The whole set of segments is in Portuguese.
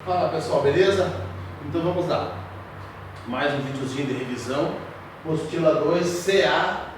Fala pessoal, beleza? Então vamos lá. Mais um videozinho de revisão. Apostila 2 CA.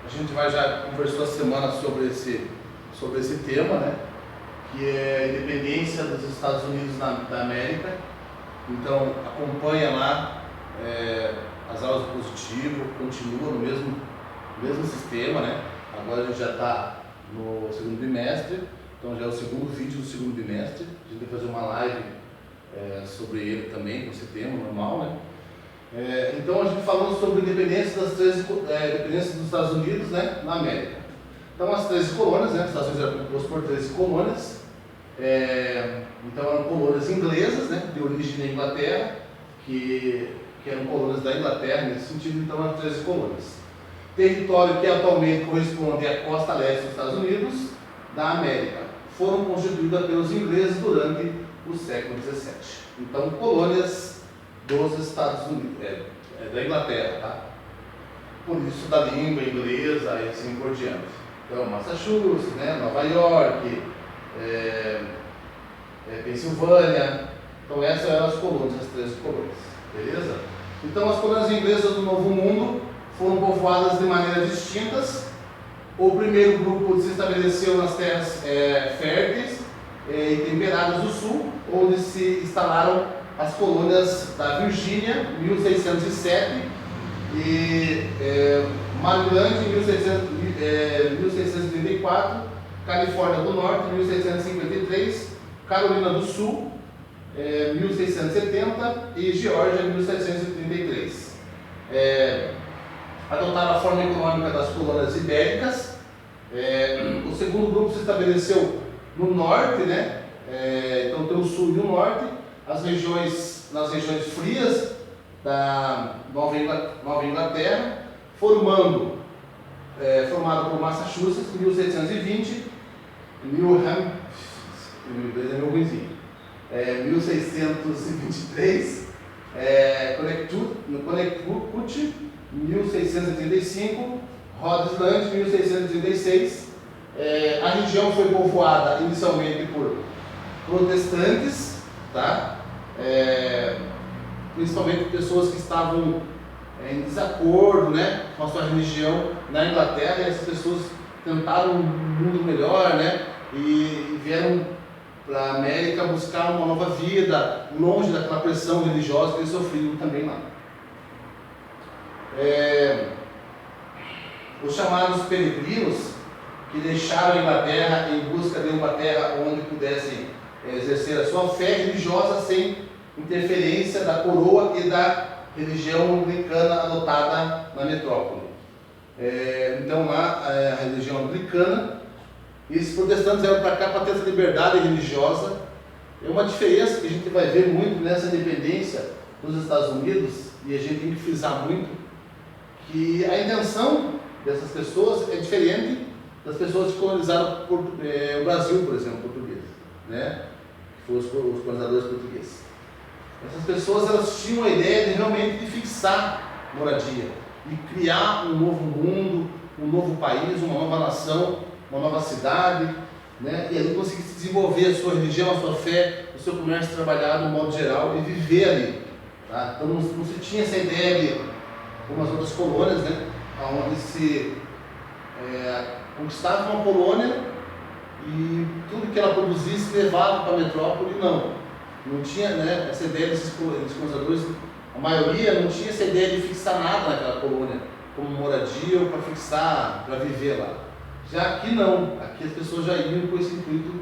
A gente já conversou essa semana sobre esse tema, né? Que é a independência dos Estados Unidos da América. Então acompanha lá as aulas do positivo, continua no mesmo sistema, né? Agora a gente já está no segundo bimestre, então já é o segundo vídeo do segundo bimestre. A gente vai fazer uma live sobre ele também, com esse tema normal, né? Então a gente falando sobre a independência independência dos Estados Unidos, né, na América. Então as 13 colônias, né, os Estados Unidos eram compostos por 13 colônias. Então eram colônias inglesas, né, de origem da Inglaterra, que eram colônias da Inglaterra nesse sentido, então eram 13 colônias. Território que atualmente corresponde à costa leste dos Estados Unidos da América, foram constituídas pelos ingleses durante o século XVII. Então colônias dos Estados Unidos, da Inglaterra, tá? Por isso da língua inglesa e assim por diante. Então Massachusetts, né, Nova York, Pensilvânia. Então essas eram as colônias, as 13 colônias, beleza? Então as colônias inglesas do Novo Mundo foram povoadas de maneiras distintas. O primeiro grupo se estabeleceu nas terras férteis e temperadas do sul, onde se instalaram as colônias da Virgínia, 1607, e Maryland, 1634, Califórnia do Norte, 1653, Carolina do Sul, 1670 e Geórgia, 1733. Adotaram a forma econômica das colônias ibéricas. O segundo grupo se estabeleceu no norte, né? Então tem o sul e o norte, nas regiões frias da Nova Inglaterra, formado por Massachusetts, 1720, New Hampshire, 1623, Connecticut, 1635, Rhode Island, 1636. A região foi povoada inicialmente por protestantes, tá? Principalmente pessoas que estavam em desacordo, né, com a sua religião na Inglaterra, e essas pessoas tentaram um mundo melhor, né, e vieram para a América buscar uma nova vida, longe daquela pressão religiosa que eles sofriam também lá. Os chamados peregrinos, que deixaram a Inglaterra em busca de uma terra onde pudessem exercer a sua fé religiosa sem interferência da coroa e da religião anglicana adotada na metrópole. Então lá a religião anglicana, e esses protestantes vieram para cá para ter essa liberdade religiosa. É uma diferença que a gente vai ver muito nessa independência dos Estados Unidos, e a gente tem que frisar muito que a intenção dessas pessoas é diferente das pessoas que colonizaram o Brasil, por exemplo, português, né? Que foram os colonizadores portugueses. Essas pessoas, elas tinham a ideia de realmente fixar moradia, de criar um novo mundo, um novo país, uma nova nação, uma nova cidade, né? E ali conseguir se desenvolver a sua religião, a sua fé, o seu comércio trabalhado no modo geral e viver ali, tá? Então não se tinha essa ideia de, como as outras colônias, né? Onde se conquistava uma colônia e tudo que ela produzisse levava para a metrópole. Não tinha, né, essa ideia desses colonizadores. A maioria não tinha essa ideia de fixar nada naquela colônia como moradia ou para fixar, para viver lá. Já aqui não, aqui as pessoas já iam com esse intuito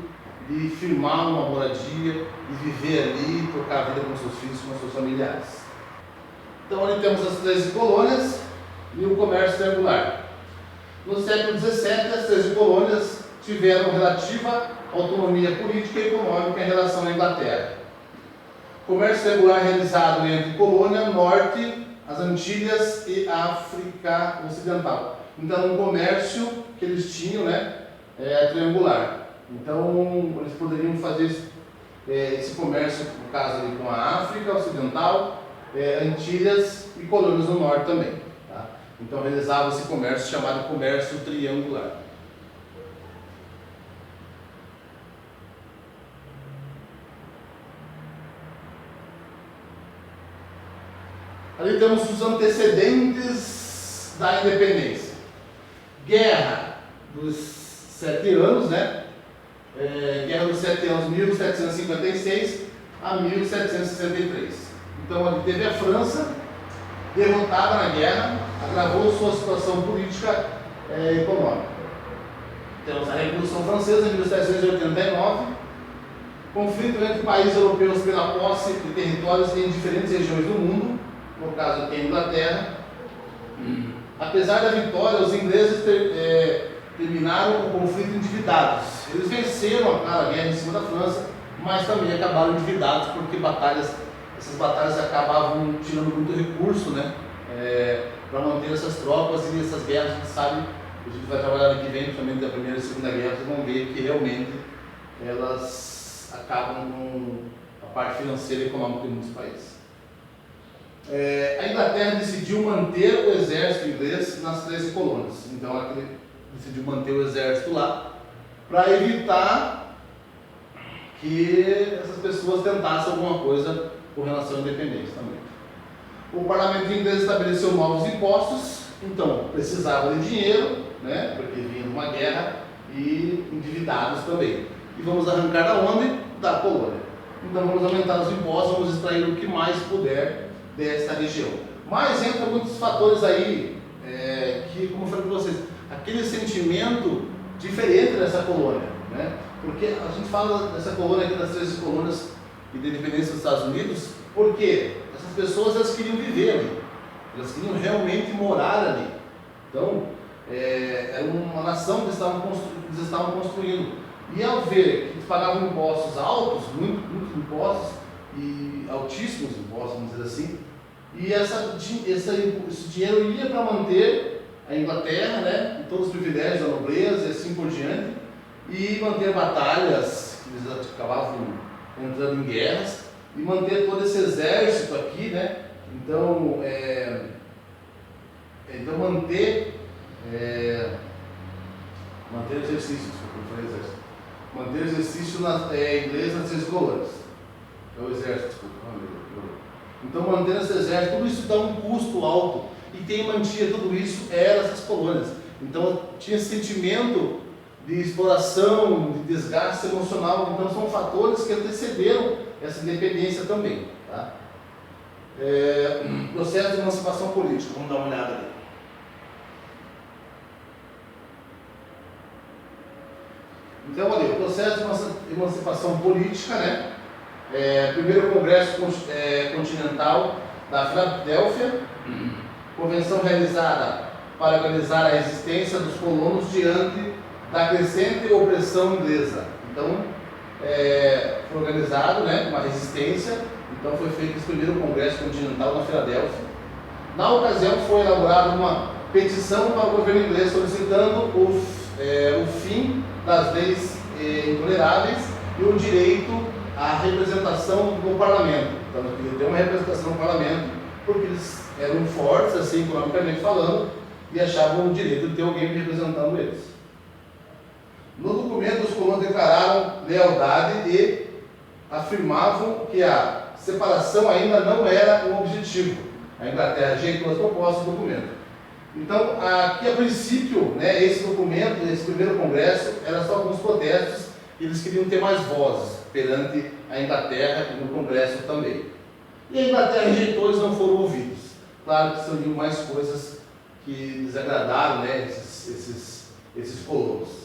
de firmar uma moradia e viver ali, trocar a vida com seus filhos, com seus familiares. Então ali temos as 13 colônias e o comércio triangular. No século XVII, as 13 colônias tiveram relativa autonomia política e econômica em relação à Inglaterra. Comércio triangular realizado entre Colônia Norte, as Antilhas e a África Ocidental. Então, um comércio que eles tinham, né, triangular. Então, eles poderiam fazer esse comércio, no caso, ali, com a África Ocidental, Antilhas e colônias do Norte também. Tá? Então, realizava esse comércio chamado comércio triangular. Ali temos os antecedentes da independência. Guerra dos 7 anos, né? Guerra dos 7 anos, 1756 a 1763. Então ali teve a França derrotada na guerra, agravou sua situação política e econômica. Temos a Revolução Francesa em 1789, conflito entre países europeus pela posse de territórios em diferentes regiões do mundo, no caso aqui a Inglaterra. Apesar da vitória, os ingleses terminaram o conflito endividados. Eles venceram a guerra em cima da França, mas também acabaram endividados porque essas batalhas acabavam tirando muito recurso, né, para manter essas tropas, e essas guerras a gente sabe, a gente vai trabalhar aqui vem, principalmente da Primeira e Segunda Guerra, vocês vão ver que realmente elas acabam com a parte financeira e econômica de muitos países. A Inglaterra decidiu manter o exército inglês nas 13 colônias, então ela decidiu manter o exército lá para evitar que essas pessoas tentassem alguma coisa com relação à independência também. O parlamento inglês estabeleceu novos impostos, então precisava de dinheiro, né, porque vinha de uma guerra, e endividados também. E vamos arrancar da onde? Da colônia. Então vamos aumentar os impostos, vamos extrair o que mais puder desta região. Mas entra muitos fatores aí, que, como eu falei para vocês, aquele sentimento diferente dessa colônia, né? Porque a gente fala dessa colônia aqui, das 13 colônias e da independência dos Estados Unidos, porque essas pessoas elas queriam viver ali, elas queriam realmente morar ali. Então, era uma nação que eles estavam construindo. E ao ver que eles pagavam impostos altos, muitos impostos, e altíssimos impostos, vamos dizer assim, e esse dinheiro ia para manter a Inglaterra, né, e todos os privilégios da nobreza e assim por diante, e manter batalhas, que eles acabavam entrando em guerras, e manter todo esse exército aqui, né? Então, manter exercício, desculpa, não falei exército. Manter exercício inglês nas 13 colônias. É o exército, desculpa. Então, manter esse exército, tudo isso dá um custo alto. E quem mantinha tudo isso eram essas colônias. Então, tinha esse sentimento de exploração, de desgaste emocional. Então, são fatores que antecederam essa independência também. Tá? Processo de emancipação política, vamos dar uma olhada ali. Então, olha, o processo de emancipação política, né? Primeiro Congresso Continental da Filadélfia, convenção realizada para organizar a resistência dos colonos diante da crescente opressão inglesa. Então, foi organizado, né, uma resistência, então foi feito esse primeiro Congresso Continental na Filadélfia. Na ocasião foi elaborada uma petição para o governo inglês solicitando o fim das leis intoleráveis e o direito à representação no parlamento. Então, eles queriam ter uma representação no parlamento porque eles eram fortes, assim, economicamente falando, e achavam o direito de ter alguém representando eles. No documento, os colonos declararam lealdade e afirmavam que a separação ainda não era um objetivo. A Inglaterra rejeitou as propostas do documento. Então, aqui a princípio, né, esse documento, esse primeiro congresso, era só alguns protestos, e eles queriam ter mais vozes perante a Inglaterra e no congresso também. E a Inglaterra rejeitou, eles não foram ouvidos. Claro que seriam mais coisas que desagradaram, né, esses colonos.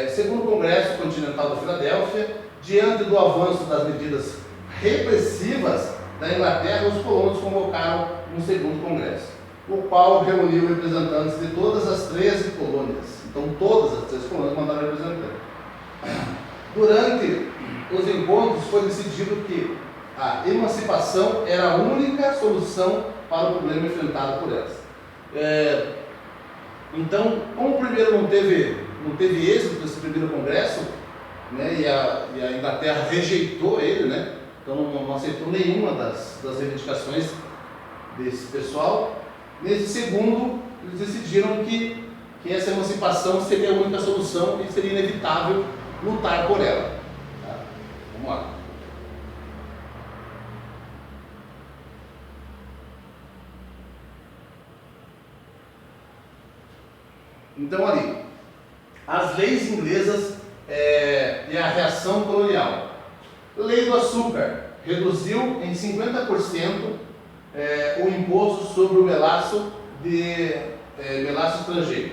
Segundo o Congresso Continental da Filadélfia, diante do avanço das medidas repressivas da Inglaterra, os colonos convocaram um segundo congresso, o qual reuniu representantes de todas as 13 colônias. Então, todas as 13 colônias mandaram representantes. Durante os encontros foi decidido que a emancipação era a única solução para o problema enfrentado por elas. Então, como o primeiro não teve êxito nesse primeiro congresso, né, e a Inglaterra rejeitou ele, né, então não aceitou nenhuma das reivindicações desse pessoal, nesse segundo eles decidiram que essa emancipação seria a única solução e seria inevitável lutar por ela. Tá? Vamos lá. Então ali, as leis inglesas e a reação colonial. Lei do açúcar reduziu em 50% o imposto sobre o melaço melaço estrangeiro.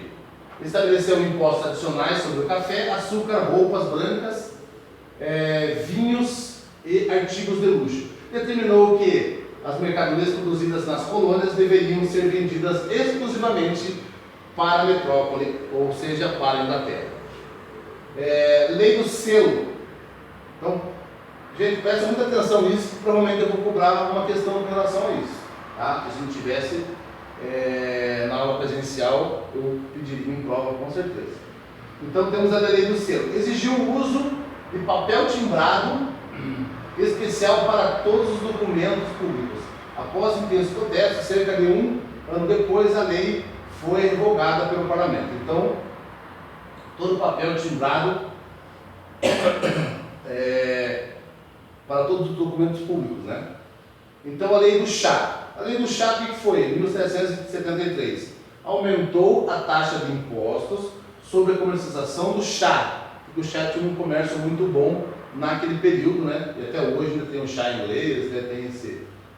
Estabeleceu impostos adicionais sobre o café, açúcar, roupas brancas, vinhos e artigos de luxo. Determinou que as mercadorias produzidas nas colônias deveriam ser vendidas exclusivamente para a metrópole, ou seja, para a Inglaterra. Lei do selo. Então, gente, presta muita atenção nisso, provavelmente eu vou cobrar uma questão em relação a isso. Tá? Se a gente tivesse na aula presencial, eu pediria em prova com certeza. Então temos a lei do selo. Exigiu o uso de papel timbrado especial para todos os documentos públicos. Após intensos protestos, cerca de um ano depois, a lei foi revogada pelo parlamento. Então, todo papel timbrado para todos os documentos públicos, né? Então, a lei do chá. A lei do chá, o que foi? Em 1773, aumentou a taxa de impostos sobre a comercialização do chá, porque o chá tinha um comércio muito bom naquele período, né? E até hoje ainda tem o chá inglês, né? Tem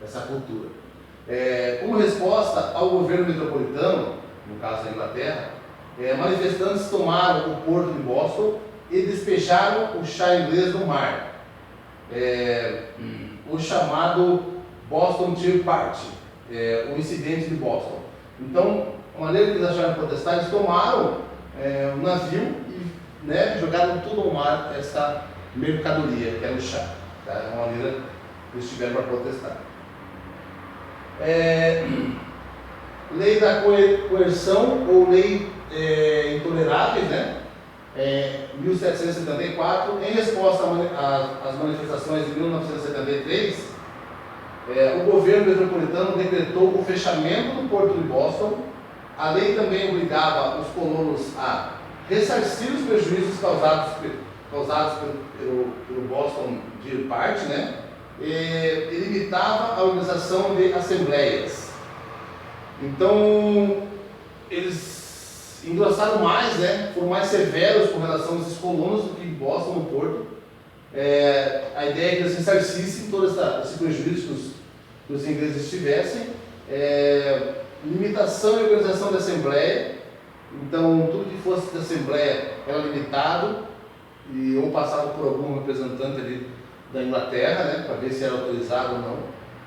essa cultura. Como resposta ao governo metropolitano, no caso da Inglaterra, manifestantes tomaram o porto de Boston e despejaram o chá inglês no mar, o chamado Boston Tea Party, o incidente de Boston. Então, a maneira que eles acharam de protestar, eles tomaram um navio e, né, jogaram tudo ao mar, essa mercadoria, que era o chá. Tá? É uma maneira que eles tiveram para protestar. Lei da coerção ou lei intoleráveis, né? 1774, em resposta às manifestações de 1973, o governo metropolitano decretou o fechamento do porto de Boston. A lei também obrigava os colonos a ressarcir os prejuízos causados pelo Boston Tea Party, né? E limitava a organização de assembleias. Então, eles engrossaram mais, né? Foram mais severos com relação a esses colonos do que em Boston, no porto. A ideia é que eles ressarcissem todo esse prejuízo que os ingleses tivessem. Limitação e organização da assembleia. Então, tudo que fosse da assembleia era limitado ou passava por algum representante ali da Inglaterra, né, para ver se era autorizado ou não,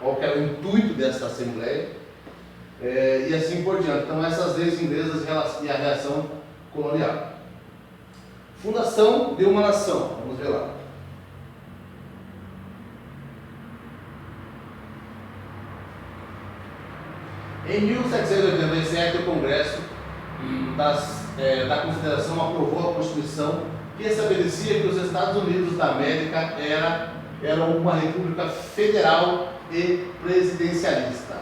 qual que era o intuito dessa assembleia, e assim por diante. Então, essas leis inglesas e a reação colonial. Fundação de uma nação, vamos ver lá. Em 1787, o Congresso da Confederação aprovou a Constituição que estabelecia que os Estados Unidos da América eram uma república federal e presidencialista.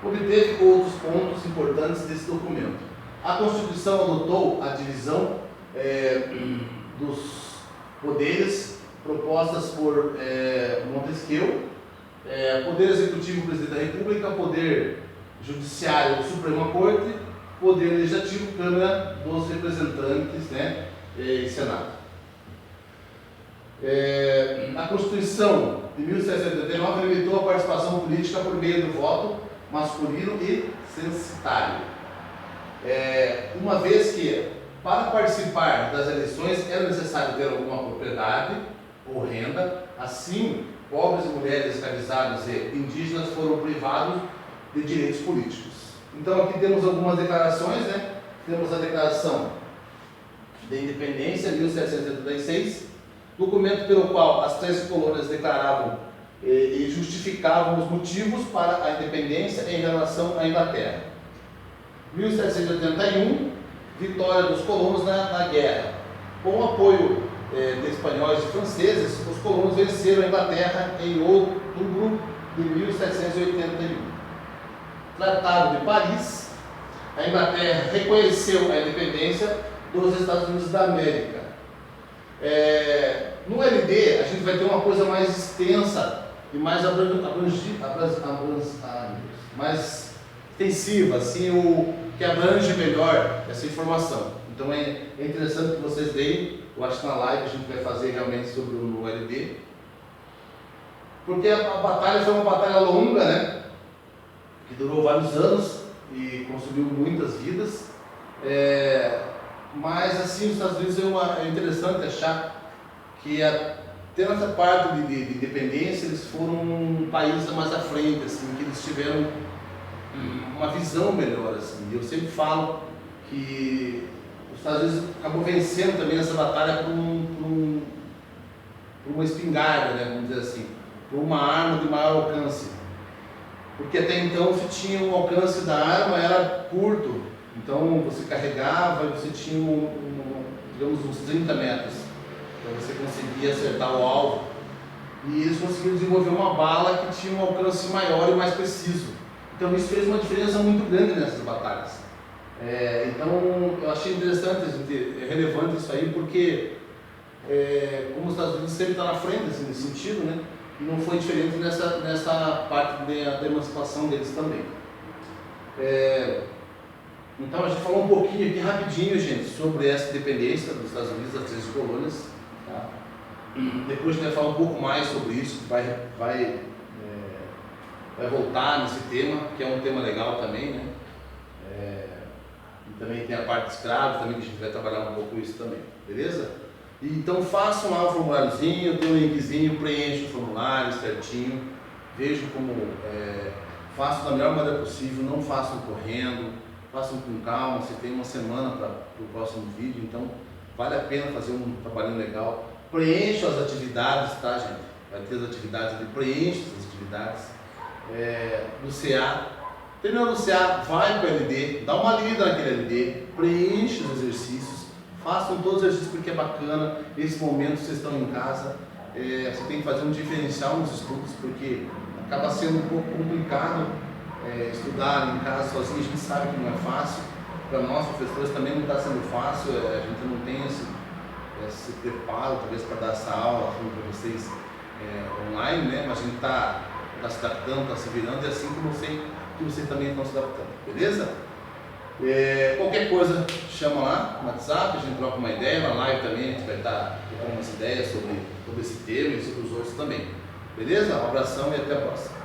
Obteve outros pontos importantes desse documento. A Constituição adotou a divisão dos poderes propostas por Montesquieu, poder executivo, presidente da República, poder judiciário, Suprema Corte, poder legislativo, Câmara dos Representantes, né, e Senado. A Constituição de 1789 limitou a participação política por meio do voto masculino e censitário. Uma vez que, para participar das eleições, era necessário ter alguma propriedade ou renda, assim, pobres, mulheres, escravizados e indígenas foram privados de direitos políticos. Então, aqui temos algumas declarações, né? Temos a Declaração de Independência, 1776, documento pelo qual as 13 colônias declaravam e justificavam os motivos para a independência em relação à Inglaterra. 1781, vitória dos colonos na guerra. Com o apoio de espanhóis e franceses, os colonos venceram a Inglaterra em outubro de 1781. Tratado de Paris, a Inglaterra reconheceu a independência dos Estados Unidos da América. No LD, a gente vai ter uma coisa mais extensa e mais mais extensiva, assim, que abrange melhor essa informação. Então é interessante que vocês deem, eu acho que na live a gente vai fazer realmente sobre o LD, porque a batalha foi uma batalha longa, né? Que durou vários anos e consumiu muitas vidas, mas assim, os Estados Unidos é interessante achar que tendo essa parte de independência, eles foram um país mais à frente, assim, que eles tiveram uma visão melhor, assim. Eu sempre falo que os Estados Unidos acabou vencendo também essa batalha por uma espingarda, né, vamos dizer assim, por uma arma de maior alcance. Porque até então você tinha o alcance da arma era curto, então você carregava e você tinha digamos uns 30 metros, então você conseguia acertar o alvo. E eles conseguiram desenvolver uma bala que tinha um alcance maior e mais preciso. Então isso fez uma diferença muito grande nessas batalhas. Então eu achei interessante, relevante isso aí, porque como os Estados Unidos sempre está na frente assim, nesse sentido, né? Não foi diferente nessa parte da emancipação deles também. Então a gente falou um pouquinho aqui rapidinho, gente, sobre essa independência dos Estados Unidos, das 13 colônias. Tá? Depois a gente vai falar um pouco mais sobre isso, vai voltar nesse tema, que é um tema legal também, né? E também tem a parte de escravo, também, que a gente vai trabalhar um pouco isso também, beleza? Então façam lá o formuláriozinho, tem um linkzinho, preencha o formulário certinho, vejam como façam da melhor maneira possível, não façam correndo, façam com calma, você tem uma semana para o próximo vídeo, então vale a pena fazer um trabalhinho legal. Preencha as atividades, tá, gente? Vai ter as atividades ali, preencha as atividades do CA. Terminando o CA, vai para o LD, dá uma lida naquele LD, preencha os exercícios, façam todos os exercícios porque é bacana. Nesse momento vocês estão em casa, você tem que fazer um diferencial nos estudos, porque acaba sendo um pouco complicado estudar em casa sozinho. A gente sabe que não é fácil, para nós professores também não está sendo fácil, a gente não tem esse preparo talvez para dar essa aula para vocês online, né? Mas a gente está se adaptando, está se virando, e assim como eu sei que vocês também estão se adaptando, beleza? Qualquer coisa chama lá no WhatsApp, a gente troca uma ideia, na live também a gente vai estar trocando umas ideias sobre esse tema e sobre os outros também, beleza? Um abração e até a próxima.